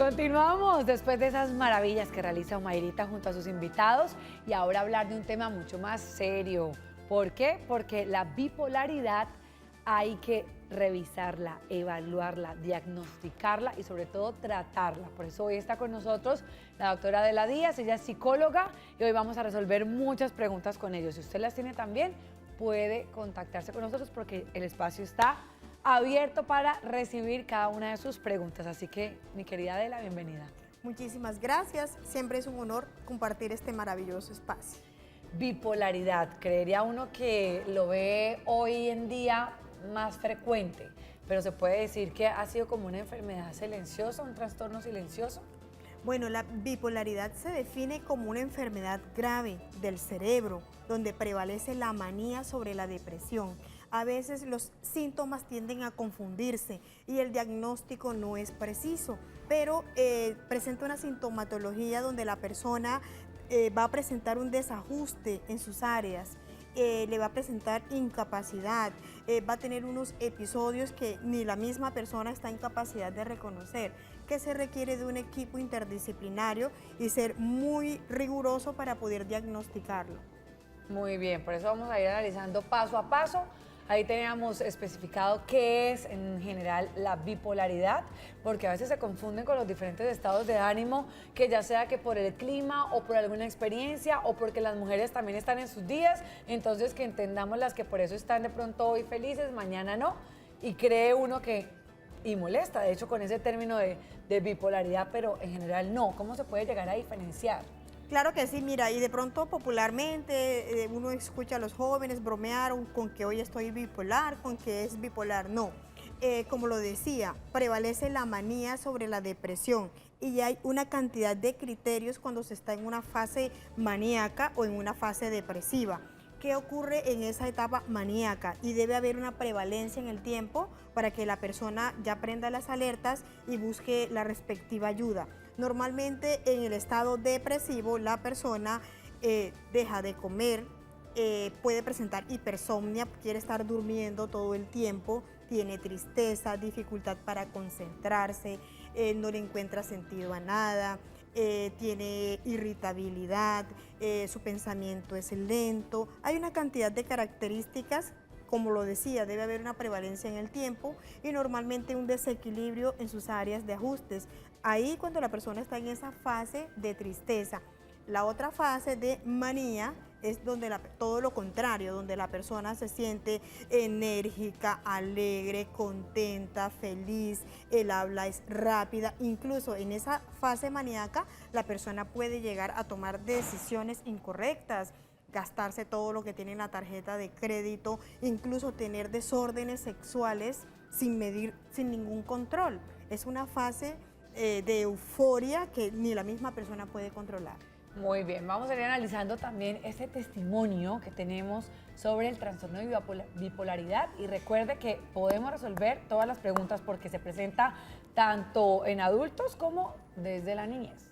Continuamos después de esas maravillas que realiza Omairita junto a sus invitados y ahora hablar de un tema mucho más serio. ¿Por qué? Porque la bipolaridad hay que revisarla, evaluarla, diagnosticarla y sobre todo tratarla. Por eso hoy está con nosotros la doctora Adela Díaz, ella es psicóloga y hoy vamos a resolver muchas preguntas con ellos. Si usted las tiene también, puede contactarse con nosotros porque el espacio está abierto para recibir cada una de sus preguntas. Así que, mi querida Adela, bienvenida. Muchísimas gracias. Siempre es un honor compartir este maravilloso espacio. Bipolaridad, creería uno que lo ve hoy en día más frecuente, pero se puede decir que ha sido como una enfermedad silenciosa, un trastorno silencioso. Bueno, la bipolaridad se define como una enfermedad grave del cerebro, donde prevalece la manía sobre la depresión. A veces los síntomas tienden a confundirse y el diagnóstico no es preciso, pero presenta una sintomatología donde la persona va a presentar un desajuste en sus áreas, le va a presentar incapacidad, va a tener unos episodios que ni la misma persona está en capacidad de reconocer, que se requiere de un equipo interdisciplinario y ser muy riguroso para poder diagnosticarlo. Muy bien, por eso vamos a ir analizando paso a paso. Ahí teníamos especificado qué es en general la bipolaridad, porque a veces se confunden con los diferentes estados de ánimo, que ya sea que por el clima o por alguna experiencia o porque las mujeres también están en sus días, entonces que entendamos las que por eso están de pronto hoy felices, mañana no, y cree uno que, y molesta de hecho con ese término de bipolaridad, pero en general no. ¿Cómo se puede llegar a diferenciar? Claro que sí, mira, y de pronto popularmente uno escucha a los jóvenes bromear con que hoy estoy bipolar, con que es bipolar. No, como lo decía, prevalece la manía sobre la depresión y hay una cantidad de criterios cuando se está en una fase maníaca o en una fase depresiva. ¿Qué ocurre en esa etapa maníaca? Y debe haber una prevalencia en el tiempo para que la persona ya prenda las alertas y busque la respectiva ayuda. Normalmente en el estado depresivo la persona deja de comer, puede presentar hipersomnia, quiere estar durmiendo todo el tiempo, tiene tristeza, dificultad para concentrarse, no le encuentra sentido a nada, tiene irritabilidad, su pensamiento es lento. Hay una cantidad de características. Como lo decía, debe haber una prevalencia en el tiempo y normalmente un desequilibrio en sus áreas de ajustes. Ahí cuando la persona está en esa fase de tristeza. La otra fase de manía es donde todo lo contrario, donde la persona se siente enérgica, alegre, contenta, feliz, el habla es rápida. Incluso en esa fase maníaca la persona puede llegar a tomar decisiones incorrectas, gastarse todo lo que tiene en la tarjeta de crédito, incluso tener desórdenes sexuales sin medir, sin ningún control. Es una fase de euforia que ni la misma persona puede controlar. Muy bien, vamos a ir analizando también este testimonio que tenemos sobre el trastorno de bipolaridad y recuerde que podemos resolver todas las preguntas porque se presenta tanto en adultos como desde la niñez.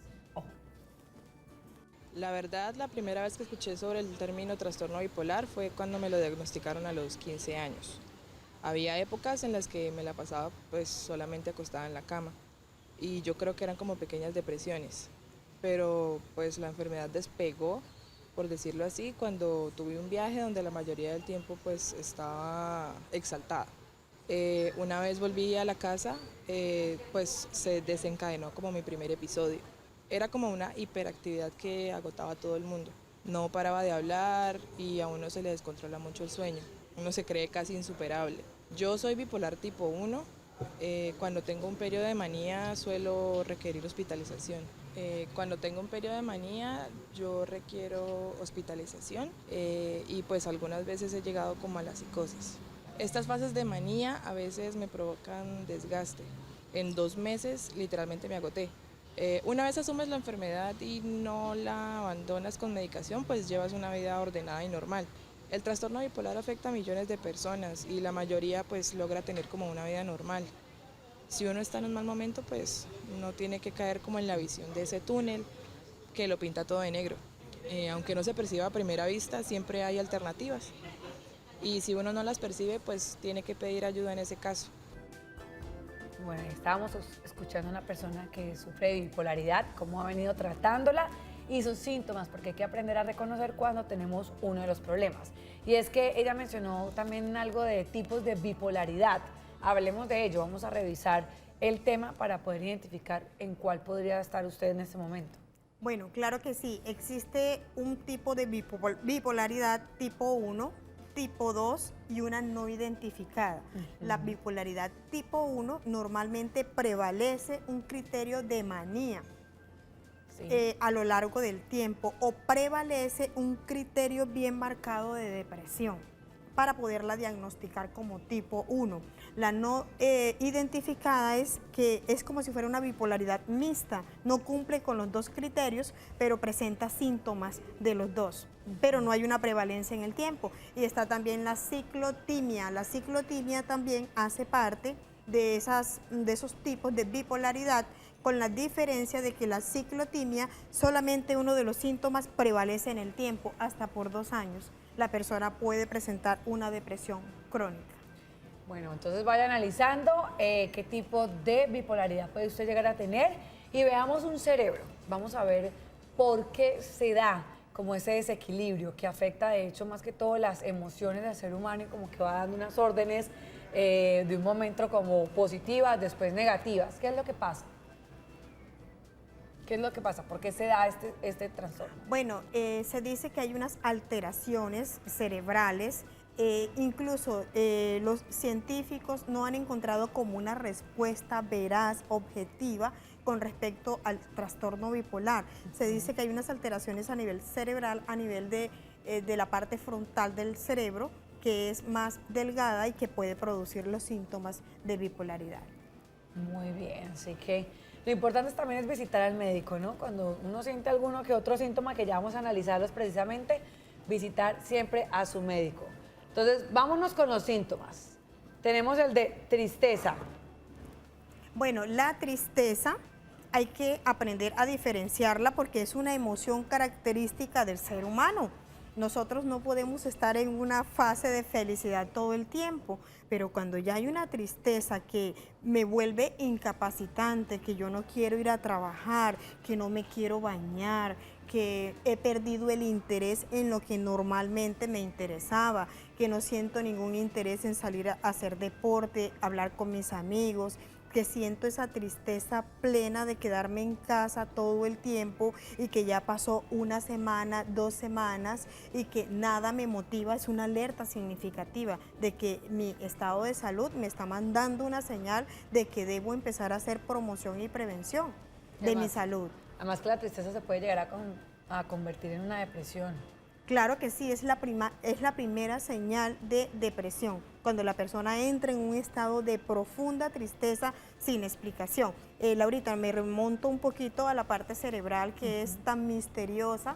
La verdad, la primera vez que escuché sobre el término trastorno bipolar fue cuando me lo diagnosticaron a los 15 años. Había épocas en las que me la pasaba pues solamente acostada en la cama y yo creo que eran como pequeñas depresiones, pero pues la enfermedad despegó, por decirlo así, cuando tuve un viaje donde la mayoría del tiempo pues estaba exaltada. Una vez volví a la casa, pues se desencadenó como mi primer episodio. Era como una hiperactividad que agotaba a todo el mundo. No paraba de hablar y a uno se le descontrola mucho el sueño. Uno se cree casi insuperable. Yo soy bipolar tipo 1. Cuando tengo un periodo de manía suelo requerir hospitalización. Cuando tengo un periodo de manía yo requiero hospitalización y pues algunas veces he llegado como a la psicosis. Estas fases de manía a veces me provocan desgaste. En 2 meses literalmente me agoté. Una vez asumes la enfermedad y no la abandonas con medicación, pues llevas una vida ordenada y normal. El trastorno bipolar afecta a millones de personas y la mayoría pues logra tener como una vida normal. Si uno está en un mal momento, pues no tiene que caer como en la visión de ese túnel que lo pinta todo de negro. Aunque no se perciba a primera vista, siempre hay alternativas. Y si uno no las percibe, pues tiene que pedir ayuda en ese caso. Bueno, estábamos escuchando a una persona que sufre de bipolaridad, cómo ha venido tratándola y sus síntomas, porque hay que aprender a reconocer cuando tenemos uno de los problemas. Y es que ella mencionó también algo de tipos de bipolaridad. Hablemos de ello, vamos a revisar el tema para poder identificar en cuál podría estar usted en este momento. Bueno, claro que sí. Existe un tipo de bipolaridad tipo 1, tipo 2 y una no identificada. La bipolaridad tipo 1 normalmente prevalece un criterio de manía a lo largo del tiempo o prevalece un criterio bien marcado de depresión para poderla diagnosticar como tipo 1. La no identificada es que es como si fuera una bipolaridad mixta, no cumple con los dos criterios, pero presenta síntomas de los dos, pero no hay una prevalencia en el tiempo. Y está también la ciclotimia. La ciclotimia también hace parte de esos tipos de bipolaridad, con la diferencia de que la ciclotimia solamente uno de los síntomas prevalece en el tiempo, hasta por 2 años. La persona puede presentar una depresión crónica. Bueno, entonces vaya analizando qué tipo de bipolaridad puede usted llegar a tener y veamos un cerebro. Vamos a ver por qué se da como ese desequilibrio que afecta de hecho más que todo las emociones del ser humano y como que va dando unas órdenes de un momento como positivas, después negativas. ¿Qué es lo que pasa? ¿Qué es lo que pasa? ¿Por qué se da este trastorno? Bueno, se dice que hay unas alteraciones cerebrales, incluso los científicos no han encontrado como una respuesta veraz, objetiva, con respecto al trastorno bipolar. Se dice que hay unas alteraciones a nivel cerebral, a nivel de la parte frontal del cerebro, que es más delgada y que puede producir los síntomas de bipolaridad. Muy bien, así que lo importante también es visitar al médico, ¿no? Cuando uno siente alguno que otro síntoma, que ya vamos a analizarlos precisamente, visitar siempre a su médico. Entonces, vámonos con los síntomas. Tenemos el de tristeza. Bueno, la tristeza hay que aprender a diferenciarla porque es una emoción característica del ser humano. Nosotros no podemos estar en una fase de felicidad todo el tiempo, pero cuando ya hay una tristeza que me vuelve incapacitante, que yo no quiero ir a trabajar, que no me quiero bañar, que he perdido el interés en lo que normalmente me interesaba, que no siento ningún interés en salir a hacer deporte, hablar con mis amigos, que siento esa tristeza plena de quedarme en casa todo el tiempo y que ya pasó 1 semana, 2 semanas y que nada me motiva, es una alerta significativa de que mi estado de salud me está mandando una señal de que debo empezar a hacer promoción y prevención de mi salud. Además que la tristeza se puede llegar a convertir en una depresión. Claro que sí, es la primera señal de depresión, cuando la persona entra en un estado de profunda tristeza sin explicación. Laurita, me remonto un poquito a la parte cerebral que es tan misteriosa.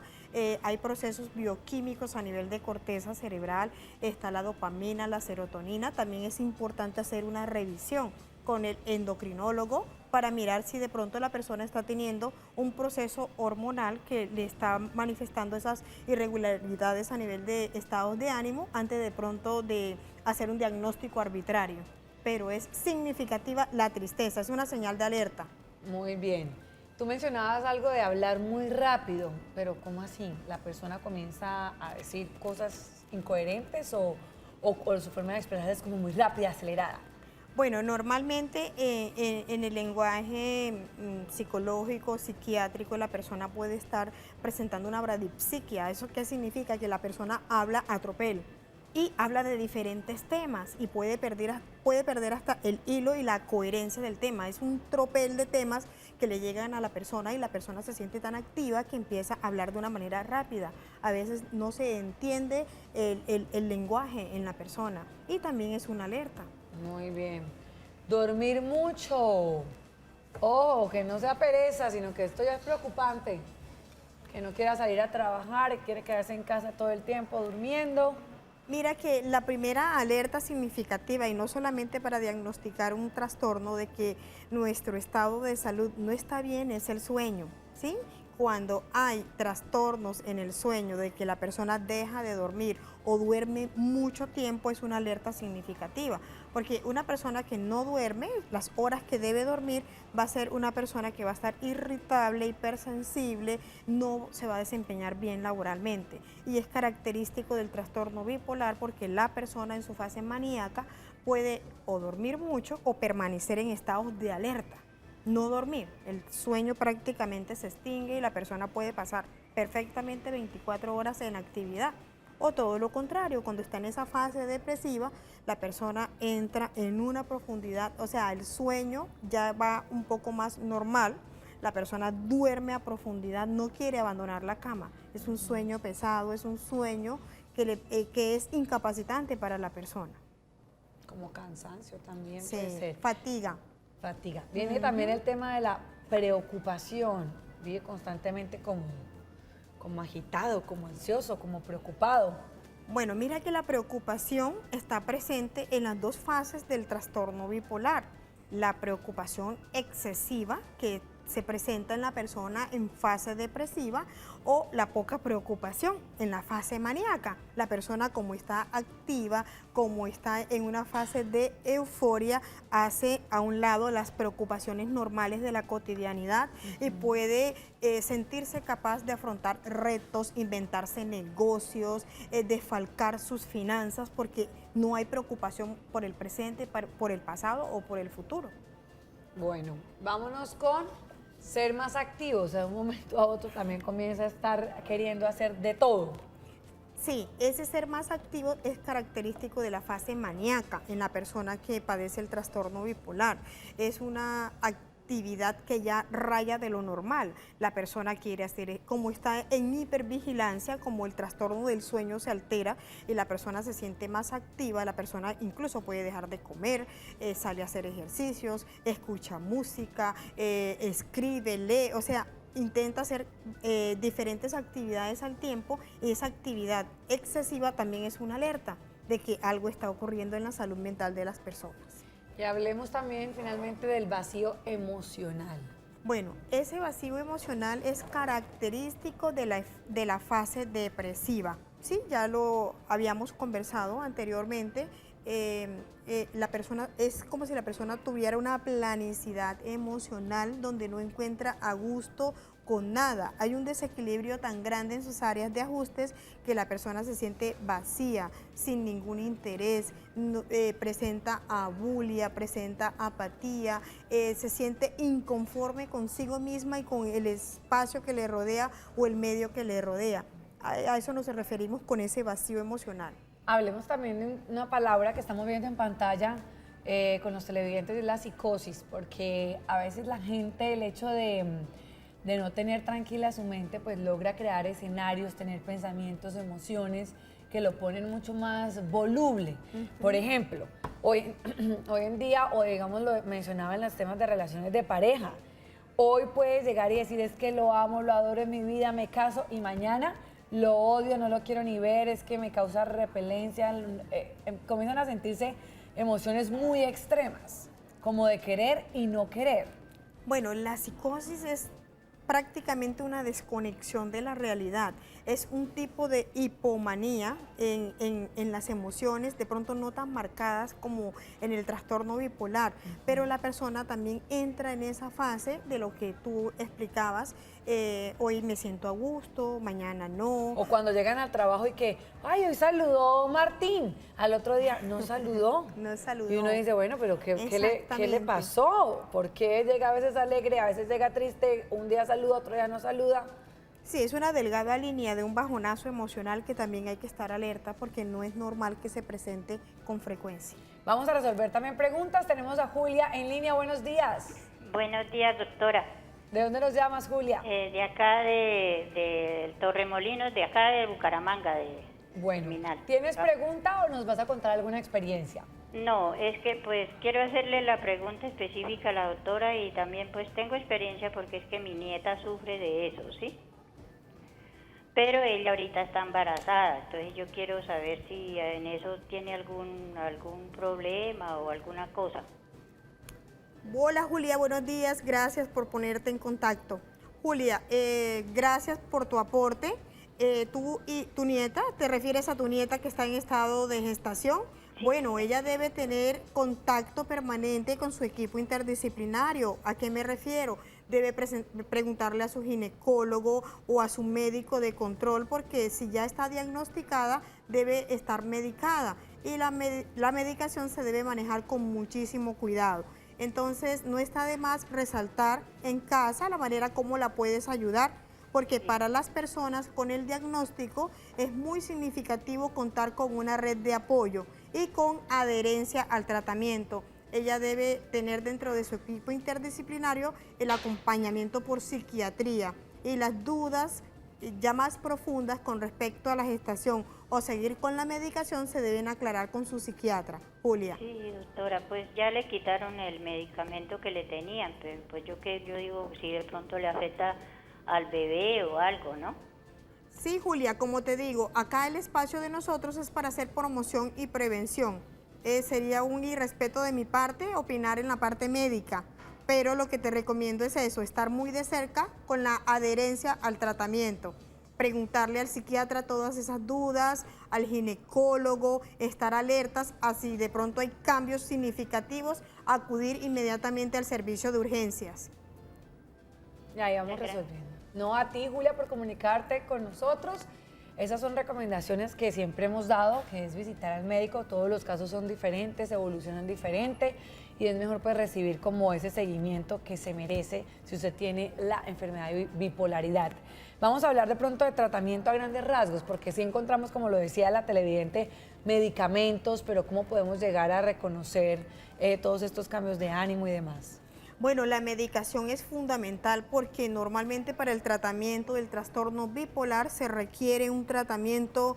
Hay procesos bioquímicos a nivel de corteza cerebral, está la dopamina, la serotonina. También es importante hacer una revisión con el endocrinólogo para mirar si de pronto la persona está teniendo un proceso hormonal que le está manifestando esas irregularidades a nivel de estados de ánimo antes de pronto de hacer un diagnóstico arbitrario. Pero es significativa la tristeza, es una señal de alerta. Muy bien. Tú mencionabas algo de hablar muy rápido, pero ¿cómo así? ¿La persona comienza a decir cosas incoherentes o su forma de expresar es como muy rápida, acelerada? Bueno, normalmente en el lenguaje psicológico, psiquiátrico, la persona puede estar presentando una bradipsiquia. ¿Eso qué significa? Que la persona habla a tropel y habla de diferentes temas y puede perder hasta el hilo y la coherencia del tema. Es un tropel de temas que le llegan a la persona y la persona se siente tan activa que empieza a hablar de una manera rápida. A veces no se entiende el lenguaje en la persona y también es una alerta. Muy bien. Dormir mucho. Oh, que no sea pereza, sino que esto ya es preocupante. Que no quiera salir a trabajar, quiere quedarse en casa todo el tiempo durmiendo. Mira que la primera alerta significativa, y no solamente para diagnosticar un trastorno de que nuestro estado de salud no está bien, es el sueño, ¿sí? cuando hay trastornos en el sueño, de que la persona deja de dormir o duerme mucho tiempo, es una alerta significativa. Porque una persona que no duerme, las horas que debe dormir, va a ser una persona que va a estar irritable, hipersensible, no se va a desempeñar bien laboralmente. Y es característico del trastorno bipolar porque la persona en su fase maníaca puede o dormir mucho o permanecer en estados de alerta. No dormir, el sueño prácticamente se extingue y la persona puede pasar perfectamente 24 horas en actividad. O todo lo contrario, cuando está en esa fase depresiva, la persona entra en una profundidad, o sea, el sueño ya va un poco más normal, la persona duerme a profundidad, no quiere abandonar la cama. Es un sueño pesado, es un sueño que es incapacitante para la persona. Como cansancio también Sí, puede ser. fatiga. Fatiga. Viene también el tema de la preocupación. Vive constantemente como agitado, como ansioso, como preocupado. Bueno, mira que la preocupación está presente en las dos fases del trastorno bipolar. La preocupación excesiva, que se presenta en la persona en fase depresiva, o la poca preocupación en la fase maníaca. La persona, como está activa, como está en una fase de euforia, hace a un lado las preocupaciones normales de la cotidianidad y puede sentirse capaz de afrontar retos, inventarse negocios, desfalcar sus finanzas, porque no hay preocupación por el presente, por el pasado o por el futuro. Bueno, vámonos con ser más activos. De un momento a otro también comienza a estar queriendo hacer de todo. Sí, ese ser más activo es característico de la fase maníaca en la persona que padece el trastorno bipolar. Es una actividad que ya raya de lo normal. La persona quiere hacer, como está en hipervigilancia, como el trastorno del sueño se altera y la persona se siente más activa, la persona incluso puede dejar de comer, sale a hacer ejercicios, escucha música, escribe, lee, o sea, intenta hacer diferentes actividades al tiempo y esa actividad excesiva también es una alerta de que algo está ocurriendo en la salud mental de las personas. Y hablemos también finalmente del vacío emocional. Bueno, ese vacío emocional es característico de la fase depresiva. Sí, ya lo habíamos conversado anteriormente. La persona es como si la persona tuviera una planicidad emocional donde no encuentra a gusto con nada. Hay un desequilibrio tan grande en sus áreas de ajustes que la persona se siente vacía, sin ningún interés, presenta abulia, presenta apatía, se siente inconforme consigo misma y con el espacio que le rodea o el medio que le rodea. A eso nos referimos con ese vacío emocional. Hablemos también de una palabra que estamos viendo en pantalla con los televidentes, de la psicosis, porque a veces la gente, el hecho de no tener tranquila su mente, pues logra crear escenarios, tener pensamientos, emociones que lo ponen mucho más voluble. Por ejemplo, hoy en día, o digamos lo mencionaba en los temas de relaciones de pareja, hoy puedes llegar y decir es que lo amo, lo adoro en mi vida, me caso, y mañana lo odio, no lo quiero ni ver, es que me causa repelencia, comienzan a sentirse emociones muy extremas, como de querer y no querer. Bueno, la psicosis es prácticamente una desconexión de la realidad. Es un tipo de hipomanía en las emociones, de pronto no tan marcadas como en el trastorno bipolar, pero la persona también entra en esa fase de lo que tú explicabas. Hoy me siento a gusto, mañana no. O cuando llegan al trabajo y que, ay, hoy saludó Martín, al otro día no saludó. No saludó. Y uno dice, bueno, pero ¿qué le pasó? ¿Por qué llega a veces alegre, a veces llega triste, un día saluda, otro día no saluda? Sí, es una delgada línea de un bajonazo emocional que también hay que estar alerta porque no es normal que se presente con frecuencia. Vamos a resolver también preguntas. Tenemos a Julia en línea. Buenos días. Buenos días, doctora. ¿De dónde nos llamas, Julia? De acá de Torremolinos, de acá de Bucaramanga, de Bueno, Terminal. ¿tienes pregunta o nos vas a contar alguna experiencia? No, es que pues quiero hacerle la pregunta específica a la doctora y también pues tengo experiencia porque es que mi nieta sufre de eso, ¿sí? Pero ella ahorita está embarazada, entonces yo quiero saber si en eso tiene algún problema o alguna cosa. Hola Julia, buenos días, gracias por ponerte en contacto. Julia, gracias por tu aporte. Tú y tu nieta, ¿te refieres a tu nieta que está en estado de gestación? Bueno, ella debe tener contacto permanente con su equipo interdisciplinario. ¿A qué me refiero? Debe preguntarle a su ginecólogo o a su médico de control, porque si ya está diagnosticada, debe estar medicada. Y la medicación se debe manejar con muchísimo cuidado. Entonces, no está de más resaltar en casa la manera como la puedes ayudar, porque para las personas con el diagnóstico es muy significativo contar con una red de apoyo y con adherencia al tratamiento. Ella debe tener dentro de su equipo interdisciplinario el acompañamiento por psiquiatría, y las dudas ya más profundas con respecto a la gestación o seguir con la medicación se deben aclarar con su psiquiatra. Julia. Sí, doctora, pues ya le quitaron el medicamento que le tenían, pero pues yo digo si de pronto le afecta al bebé o algo, ¿no? Sí, Julia, como te digo, acá el espacio de nosotros es para hacer promoción y prevención. Sería un irrespeto de mi parte opinar en la parte médica, pero lo que te recomiendo es eso, estar muy de cerca con la adherencia al tratamiento. Preguntarle al psiquiatra todas esas dudas, al ginecólogo, estar alertas, así de pronto hay cambios significativos, acudir inmediatamente al servicio de urgencias. Y ahí vamos resolviendo. No, a ti, Julia, por comunicarte con nosotros. Esas son recomendaciones que siempre hemos dado, que es visitar al médico. Todos los casos son diferentes, evolucionan diferente y es mejor pues recibir como ese seguimiento que se merece si usted tiene la enfermedad de bipolaridad. Vamos a hablar de pronto de tratamiento a grandes rasgos, porque sí encontramos, como lo decía la televidente, medicamentos, pero cómo podemos llegar a reconocer todos estos cambios de ánimo y demás. Bueno, la medicación es fundamental porque normalmente para el tratamiento del trastorno bipolar se requiere un tratamiento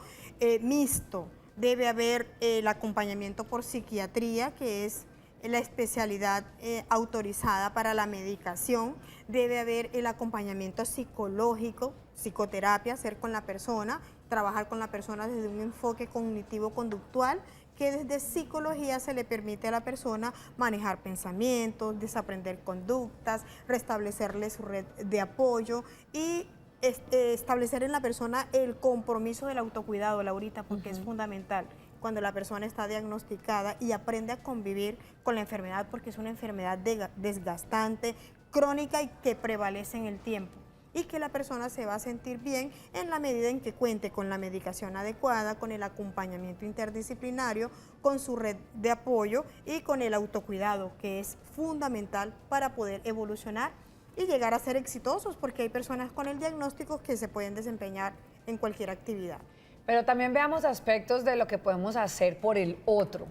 mixto. Debe haber el acompañamiento por psiquiatría, que es la especialidad autorizada para la medicación. Debe haber el acompañamiento psicológico, psicoterapia, hacer con la persona, trabajar con la persona desde un enfoque cognitivo-conductual, que desde psicología se le permite a la persona manejar pensamientos, desaprender conductas, restablecerle su red de apoyo y establecer en la persona el compromiso del autocuidado, Laurita, porque es fundamental cuando la persona está diagnosticada y aprende a convivir con la enfermedad, porque es una enfermedad desgastante, crónica y que prevalece en el tiempo, y que la persona se va a sentir bien en la medida en que cuente con la medicación adecuada, con el acompañamiento interdisciplinario, con su red de apoyo y con el autocuidado, que es fundamental para poder evolucionar y llegar a ser exitosos, porque hay personas con el diagnóstico que se pueden desempeñar en cualquier actividad. Pero también veamos aspectos de lo que podemos hacer por el otro.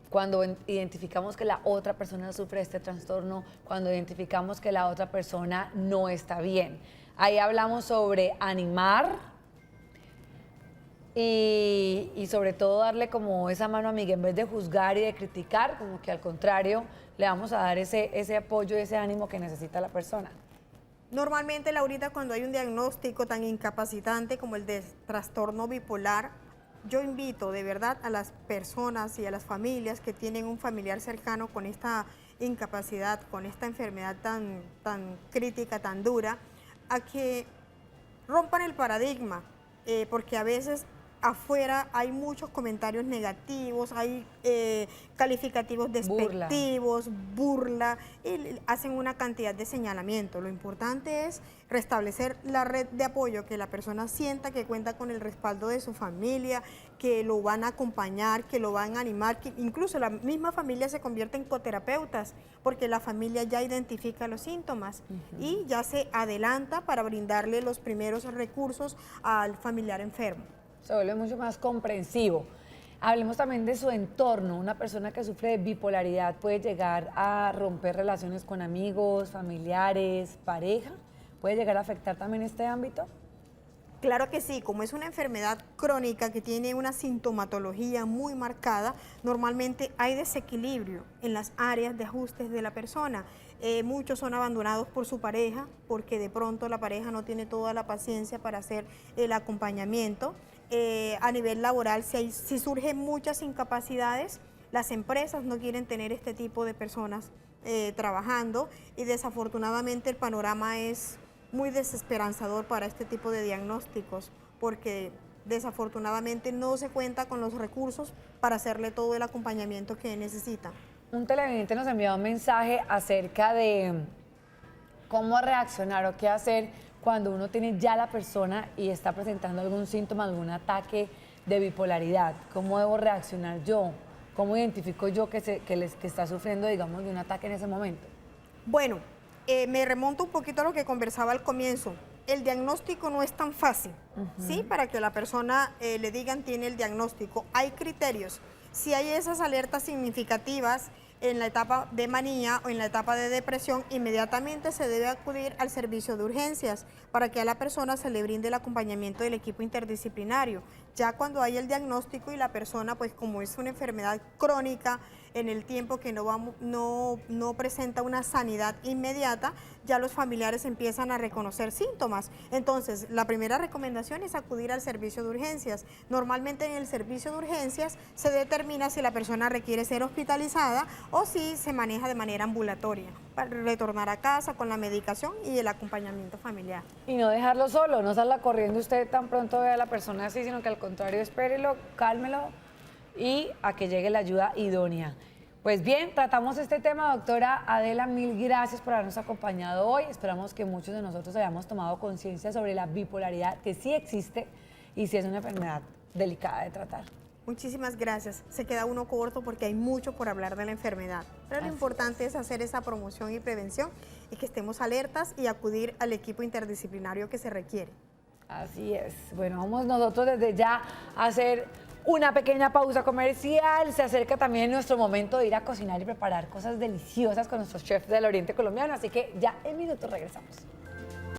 Cuando identificamos que la otra persona sufre este trastorno, cuando identificamos que la otra persona no está bien. Ahí hablamos sobre animar y sobre todo darle como esa mano amiga, en vez de juzgar y de criticar, como que al contrario, le vamos a dar ese apoyo y ese ánimo que necesita la persona. Normalmente, Laurita, cuando hay un diagnóstico tan incapacitante como el de trastorno bipolar, yo invito de verdad a las personas y a las familias que tienen un familiar cercano con esta incapacidad, con esta enfermedad tan crítica, tan dura, a que rompan el paradigma, porque a veces afuera hay muchos comentarios negativos, hay calificativos despectivos, burla, y hacen una cantidad de señalamientos. Lo importante es restablecer la red de apoyo, que la persona sienta que cuenta con el respaldo de su familia, que lo van a acompañar, que lo van a animar, que incluso la misma familia se convierte en coterapeutas, porque la familia ya identifica los síntomas y ya se adelanta para brindarle los primeros recursos al familiar enfermo. Se vuelve mucho más comprensivo. Hablemos también de su entorno. Una persona que sufre de bipolaridad puede llegar a romper relaciones con amigos, familiares, pareja. ¿Puede llegar a afectar también este ámbito? Claro que sí, como es una enfermedad crónica que tiene una sintomatología muy marcada, normalmente hay desequilibrio en las áreas de ajustes de la persona. Muchos son abandonados por su pareja porque de pronto la pareja no tiene toda la paciencia para hacer el acompañamiento. A nivel laboral, si surgen muchas incapacidades, las empresas no quieren tener este tipo de personas trabajando y desafortunadamente el panorama es muy desesperanzador para este tipo de diagnósticos, porque desafortunadamente no se cuenta con los recursos para hacerle todo el acompañamiento que necesita. Un televidente nos envió un mensaje acerca de cómo reaccionar o qué hacer cuando uno tiene ya la persona y está presentando algún síntoma, algún ataque de bipolaridad. ¿Cómo debo reaccionar yo? ¿Cómo identifico yo que está sufriendo, digamos, de un ataque en ese momento? Bueno, me remonto un poquito a lo que conversaba al comienzo. El diagnóstico no es tan fácil, ¿sí? Para que la persona le digan tiene el diagnóstico. Hay criterios. Si hay esas alertas significativas en la etapa de manía o en la etapa de depresión, inmediatamente se debe acudir al servicio de urgencias para que a la persona se le brinde el acompañamiento del equipo interdisciplinario. Ya cuando hay el diagnóstico y la persona, pues como es una enfermedad crónica, en el tiempo que no presenta una sanidad inmediata, ya los familiares empiezan a reconocer síntomas. Entonces, la primera recomendación es acudir al servicio de urgencias. Normalmente en el servicio de urgencias se determina si la persona requiere ser hospitalizada o si se maneja de manera ambulatoria para retornar a casa con la medicación y el acompañamiento familiar. Y no dejarlo solo, no salga corriendo usted tan pronto ve a la persona así, sino que al contrario, espérelo, cálmelo y a que llegue la ayuda idónea. Pues bien, tratamos este tema, doctora Adela, mil gracias por habernos acompañado hoy. Esperamos que muchos de nosotros hayamos tomado conciencia sobre la bipolaridad, que sí existe y sí es una enfermedad delicada de tratar. Muchísimas gracias. Se queda uno corto porque hay mucho por hablar de la enfermedad. Pero lo importante es hacer esa promoción y prevención y que estemos alertas y acudir al equipo interdisciplinario que se requiere. Así es. Bueno, vamos nosotros desde ya a hacer una pequeña pausa comercial. Se acerca también nuestro momento de ir a cocinar y preparar cosas deliciosas con nuestros chefs del Oriente Colombiano. Así que ya en minutos regresamos.